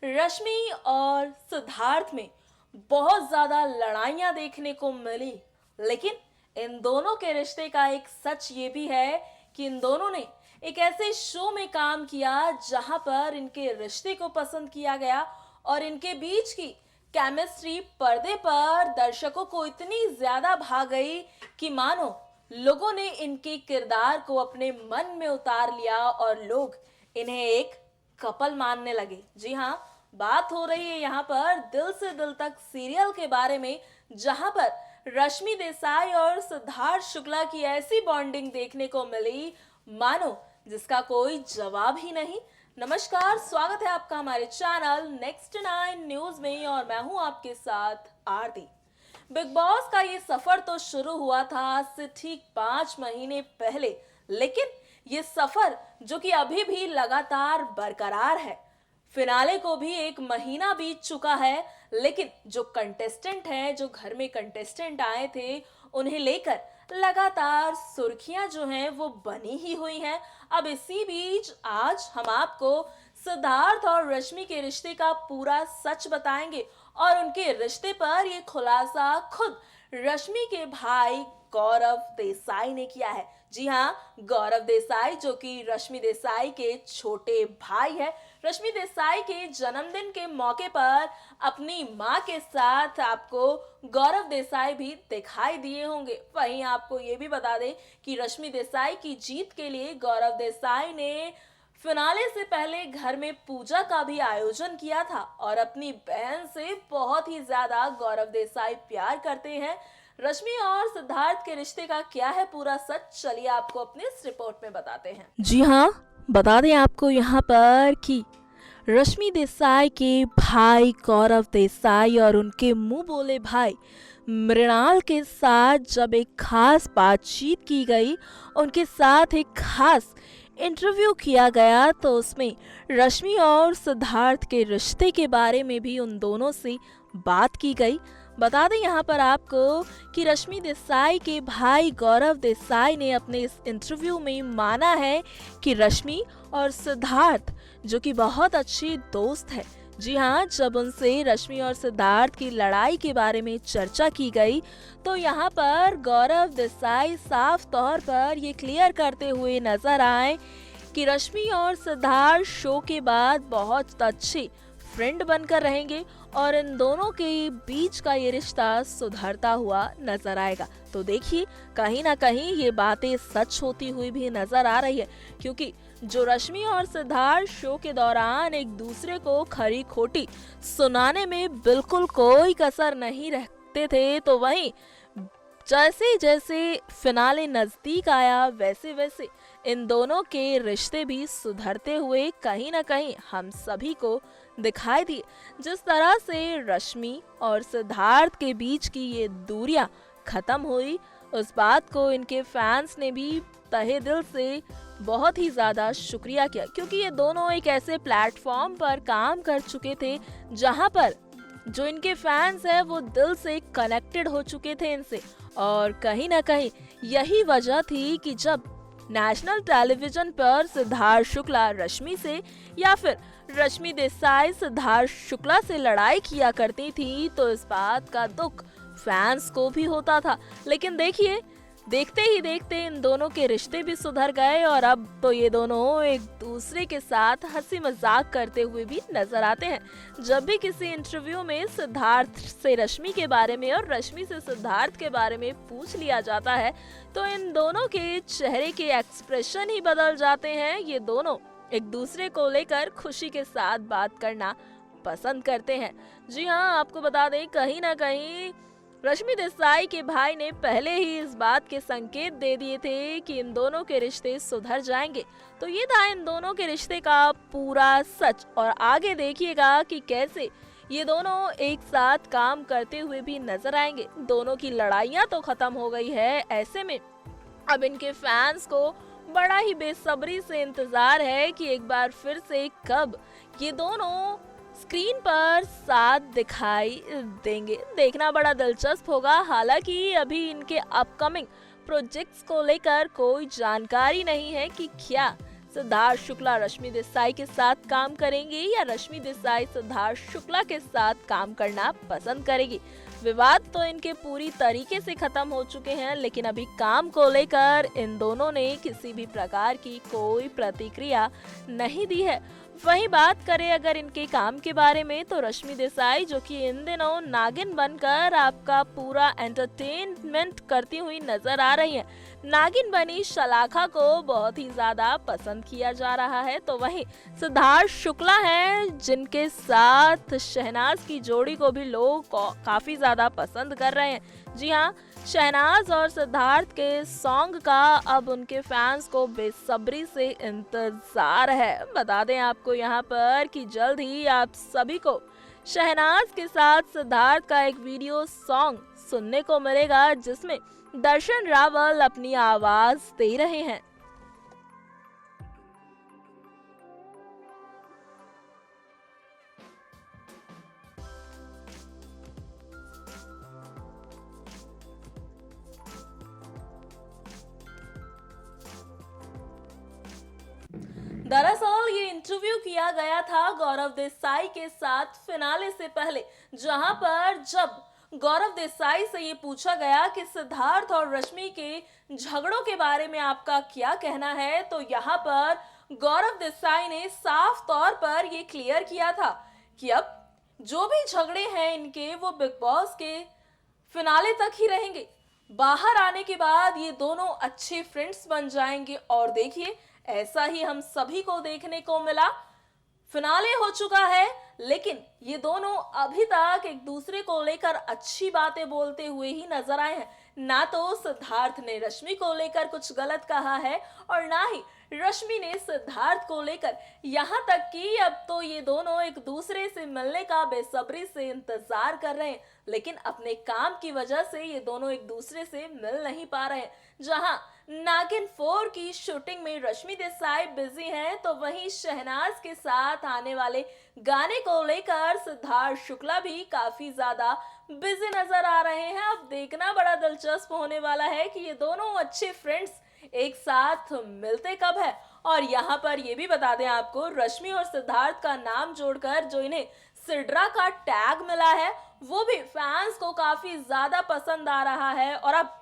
रश्मि और सिद्धार्थ में बहुत ज्यादा लड़ाइयां देखने को मिली, लेकिन इन दोनों के रिश्ते का एक सच ये भी है कि इन दोनों ने एक ऐसे शो में काम किया जहां पर इनके रिश्ते को पसंद किया गया और इनके बीच की केमिस्ट्री पर्दे पर दर्शकों को इतनी ज्यादा भा गई कि मानो लोगों ने इनके किरदार को अपने मन में उतार लिया और लोग इन्हें एक कपल मानने लगे। जी हाँ, बात हो रही है यहाँ पर दिल से दिल तक सीरियल के बारे में, जहां पर रश्मि देसाई और सिद्धार्थ शुक्ला की ऐसी बॉन्डिंग देखने को मिली मानो जिसका कोई जवाब ही नहीं। नमस्कार, स्वागत है आपका हमारे चैनल नेक्स्ट 9 न्यूज में और मैं हूं आपके साथ आरती। बिग बॉस का ये सफर तो शुरू हुआ था आज से ठीक 5 महीने पहले, लेकिन ये सफर जो कि अभी भी लगातार बरकरार है। फिनाले को भी 1 महीना बीत चुका है, लेकिन जो कंटेस्टेंट हैं, जो घर में कंटेस्टेंट आए थे, उन्हें लेकर लगातार सुर्खियां जो हैं वो बनी ही हुई हैं। अब इसी बीच आज हम आपको सिद्धार्थ और रश्मि के रिश्ते का पूरा सच बताएंगे और उनके रिश्ते पर ये खुलासा खुद रश्मि के भाई गौरव देसाई ने किया है। जी हाँ, गौरव देसाई जो कि रश्मि देसाई के छोटे भाई है। रश्मि देसाई के जन्मदिन के मौके पर अपनी मां के साथ आपको गौरव देसाई भी दिखाई दिए होंगे। वहीं आपको ये भी बता दें कि रश्मि देसाई की जीत के लिए गौरव देसाई ने फिनाले से पहले घर में पूजा का भी आयोजन किया था और अपनी बहन से बहुत ही ज्यादा गौरव देसाई प्यार करते हैं। रश्मि और सिद्धार्थ के रिश्ते का क्या है पूरा सच, चलिए आपको अपने इस रिपोर्ट में बताते हैं। जी हाँ, बता दें आपको यहाँ पर कि रश्मि देसाई के भाई गौरव देसाई और उनके मुंह बोले भाई मृणाल के साथ जब एक खास बातचीत की गई, उनके साथ एक खास इंटरव्यू किया गया, तो उसमें रश्मि और सिद्धार्थ के रिश्ते के बारे में भी उन दोनों से बात की गई। बता दें यहाँ पर आपको कि रश्मि देसाई के भाई गौरव देसाई ने अपने इस इंटरव्यू में माना है कि रश्मि और सिद्धार्थ जो कि बहुत अच्छे दोस्त हैं। जी हाँ, जब उनसे रश्मि और सिद्धार्थ की लड़ाई के बारे में चर्चा की गई तो यहाँ पर गौरव देसाई साफ तौर पर ये क्लियर करते हुए नजर आए कि रश्मि और सिद्धार्थ शो के बाद बहुत अच्छे फ्रेंड बनकर रहेंगे और इन दोनों के बीच का ये रिश्ता सुधरता हुआ नजर आएगा। तो देखिए, कहीं ना कहीं ये बातें सच होती हुई भी नजर आ रही है, क्योंकि जो रश्मि और सिद्धार्थ शो के दौरान एक दूसरे को खरी खोटी सुनाने में बिल्कुल कोई कसर नहीं रखते थे, तो वहीं जैसे जैसे फिनाले नजदीक आया वैसे वैसे इन दोनों के रिश्ते भी सुधरते हुए कहीं ना कहीं हम सभी को दिखाई दिए। जिस तरह से रश्मि और सिद्धार्थ के बीच की ये दूरियां खत्म हुई, उस बात को इनके फैंस ने भी तहे दिल से बहुत ही ज्यादा शुक्रिया किया, क्योंकि ये दोनों एक ऐसे प्लेटफॉर्म पर काम कर चुके थे जहां पर जो इनके फैंस हैं वो दिल से कनेक्टेड हो चुके थे इनसे। और कहीं ना कहीं यही वजह थी कि जब नेशनल टेलीविजन पर सिद्धार्थ शुक्ला रश्मि से या फिर रश्मि देसाई सिद्धार्थ शुक्ला से लड़ाई किया करती थी, तो इस बात का दुख फैंस को भी होता था। लेकिन देखिए, देखते ही देखते इन दोनों के रिश्ते भी सुधर गए और अब तो ये दोनों एक दूसरे के साथ हंसी मजाक करते हुए भी नजर आते हैं। जब भी किसी इंटरव्यू में सिद्धार्थ से रश्मि के बारे में और रश्मि से सिद्धार्थ के बारे में पूछ लिया जाता है, तो इन दोनों के चेहरे के एक्सप्रेशन ही बदल जाते हैं। ये दोनों एक दूसरे को लेकर खुशी के साथ बात करना पसंद करते हैं। जी हाँ, आपको बता दें, कहीं ना कहीं रश्मि देसाई के भाई ने पहले ही इस बात के संकेत दे दिए थे कि इन दोनों के रिश्ते सुधर जाएंगे। तो ये था इन दोनों के रिश्ते का पूरा सच, और आगे देखिएगा कि कैसे ये दोनों एक साथ काम करते हुए भी नजर आएंगे। दोनों की लड़ाइयां तो खत्म हो गई है, ऐसे में अब इनके फैंस को बड़ा ही बेसब्री से इंतजार है कि एक बार फिर से कब ये दोनों स्क्रीन पर साथ दिखाई देंगे। देखना बड़ा दिलचस्प होगा। हालांकि अभी इनके अपकमिंग प्रोजेक्ट्स को लेकर कोई जानकारी नहीं है कि क्या सिद्धार्थ शुक्ला रश्मि देसाई के साथ काम करेंगे या रश्मि देसाई सिद्धार्थ शुक्ला के साथ काम करना पसंद करेगी। विवाद तो इनके पूरी तरीके से खत्म हो चुके हैं, लेकिन अभी काम को लेकर इन दोनों ने किसी भी प्रकार की कोई प्रतिक्रिया नहीं दी है। वहीं बात करें अगर इनके काम के बारे में, तो रश्मि देसाई जो कि इन दिनों नागिन बनकर आपका पूरा एंटरटेनमेंट करती हुई नजर आ रही हैं। नागिन बनी शलाखा को बहुत ही ज्यादा पसंद किया जा रहा है। तो वहीं सिद्धार्थ शुक्ला हैं जिनके साथ शहनाज की जोड़ी को भी लोग काफी ज्यादा पसंद कर रहे हैं। जी हाँ, शहनाज और सिद्धार्थ के सॉन्ग का अब उनके फैंस को बेसब्री से इंतजार है। बता दें आपको यहाँ पर कि जल्द ही आप सभी को शहनाज के साथ सिद्धार्थ का एक वीडियो सॉन्ग सुनने को मिलेगा, जिसमें दर्शन रावल अपनी आवाज दे रहे हैं। दरअसल ये इंटरव्यू किया गया था गौरव देसाई के साथ फिनाले से पहले, जहां पर जब गौरव देसाई से ये पूछा गया कि सिद्धार्थ और रश्मि के झगड़ों के बारे में आपका क्या कहना है, तो यहाँ पर गौरव देसाई ने साफ तौर पर ये क्लियर किया था कि अब जो भी झगड़े हैं इनके, वो बिग बॉस के फिनाले तक ही रहेंगे। बाहर आने के बाद ये दोनों अच्छे फ्रेंड्स बन जाएंगे और देखिए ऐसा ही हम सभी को देखने को मिला। फिनाले हो चुका है, लेकिन ये दोनों अभी तक एक दूसरे को लेकर अच्छी बातें बोलते हुए ही नजर आए हैं। ना तो सिद्धार्थ ने रश्मि को लेकर कुछ गलत कहा है और ना ही रश्मि ने सिद्धार्थ को लेकर, यहाँ तक कि अब तो ये दोनों एक दूसरे से मिलने का बेसब्री से इंतजार कर रहे हैं, लेकिन अपने काम की वजह से ये दोनों एक दूसरे से मिल नहीं पा रहे हैं। जहां नागिन 4 की शूटिंग में रश्मि देसाई बिजी हैं, तो वहीं शहनाज के साथ आने वाले गाने को लेकर सिद्धार्थ शुक्ला भी काफी ज्यादा बिजी नजर आ रहे हैं। अब देखना बड़ा दिलचस्प होने वाला है कि ये दोनों अच्छे फ्रेंड्स एक साथ मिलते कब है। और यहाँ पर ये भी बता दें आपको, रश्मि और सिद्धार्थ का नाम जोड़कर जो इन्हें सिड्रा का टैग मिला है, वो भी फैंस को काफी ज्यादा पसंद आ रहा है। और अब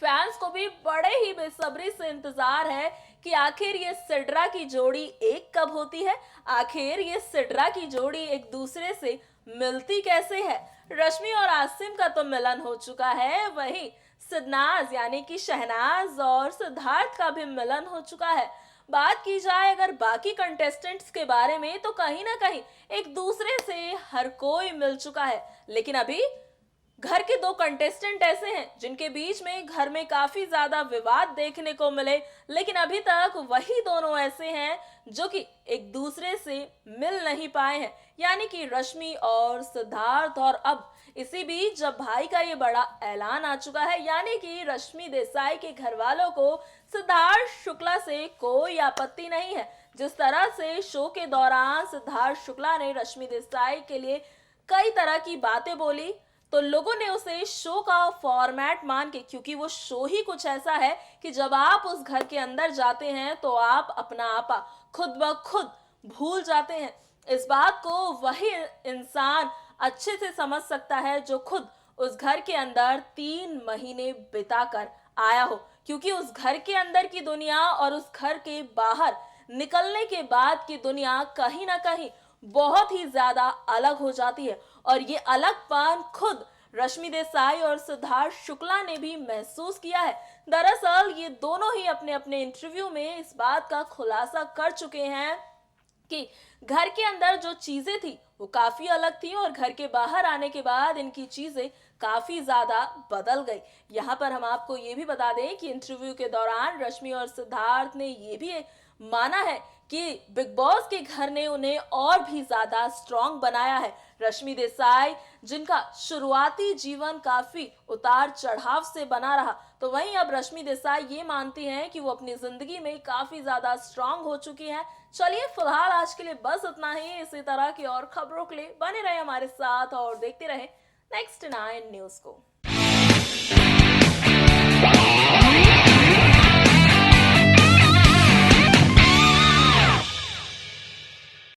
फैंस को भी बड़े ही बेसब्री से इंतजार है कि आखिर ये सिड्रा की जोड़ी एक कब होती है, आखिर ये सिड्रा की जोड़ी एक दूसरे से मिलती कैसे है। रश्मि और आसिम का तो मिलन हो चुका है, वहीं सिदनाज यानी कि शहनाज और सिद्धार्थ का भी मिलन हो चुका है। बात की जाए अगर बाकी कंटेस्टेंट्स के बारे में, तो कहीं ना कहीं एक दूसरे से हर कोई मिल चुका है, लेकिन अभी घर के 2 कंटेस्टेंट ऐसे हैं जिनके बीच में घर में काफी ज्यादा विवाद देखने को मिले, लेकिन अभी तक वही दोनों ऐसे हैं जो कि एक दूसरे से मिल नहीं पाए हैं, यानी कि रश्मि और सिद्धार्थ। और अब इसी बीच जब भाई का ये बड़ा ऐलान आ चुका है, यानी कि रश्मि देसाई के घर वालों को सिद्धार्थ शुक्ला से कोई आपत्ति नहीं है। जिस तरह से शो के दौरान सिद्धार्थ शुक्ला ने रश्मि देसाई के लिए कई तरह की बातें बोली, तो लोगों ने उसे शो का फॉर्मेट मान के, क्योंकि वो शो ही कुछ ऐसा है कि जब आप उस घर के अंदर जाते हैं तो आप अपना आपा खुद ब खुद भूल जाते हैं। इस बात को वही इंसान अच्छे से समझ सकता है जो खुद उस घर के अंदर 3 महीने बिताकर आया हो, क्योंकि उस घर के अंदर की दुनिया और उस घर के बाहर निकलने के बाद की दुनिया कहीं ना कहीं बहुत ही ज्यादा अलग हो जाती है। और ये अलगपन खुद रश्मि देसाई और सिद्धार्थ शुक्ला ने भी महसूस किया है। दरअसल ये दोनों ही अपने अपने इंटरव्यू में इस बात का खुलासा कर चुके हैं कि घर के अंदर जो चीजें थी वो काफी अलग थी और घर के बाहर आने के बाद इनकी चीजें काफी ज्यादा बदल गई। यहाँ पर हम आपको ये भी बता दें कि इंटरव्यू के दौरान रश्मि और सिद्धार्थ ने ये भी माना है कि बिग बॉस के घर ने उन्हें और भी ज्यादा स्ट्रॉन्ग बनाया है। रश्मि देसाई जिनका शुरुआती जीवन काफी उतार चढ़ाव से बना रहा, तो वहीं अब रश्मि देसाई ये मानती हैं कि वो अपनी जिंदगी में काफी ज्यादा स्ट्रॉन्ग हो चुकी हैं। चलिए फिलहाल आज के लिए बस इतना ही। इसी तरह की और खबरों के लिए बने रहे हमारे साथ और देखते रहे नेक्स्ट 9 न्यूज को।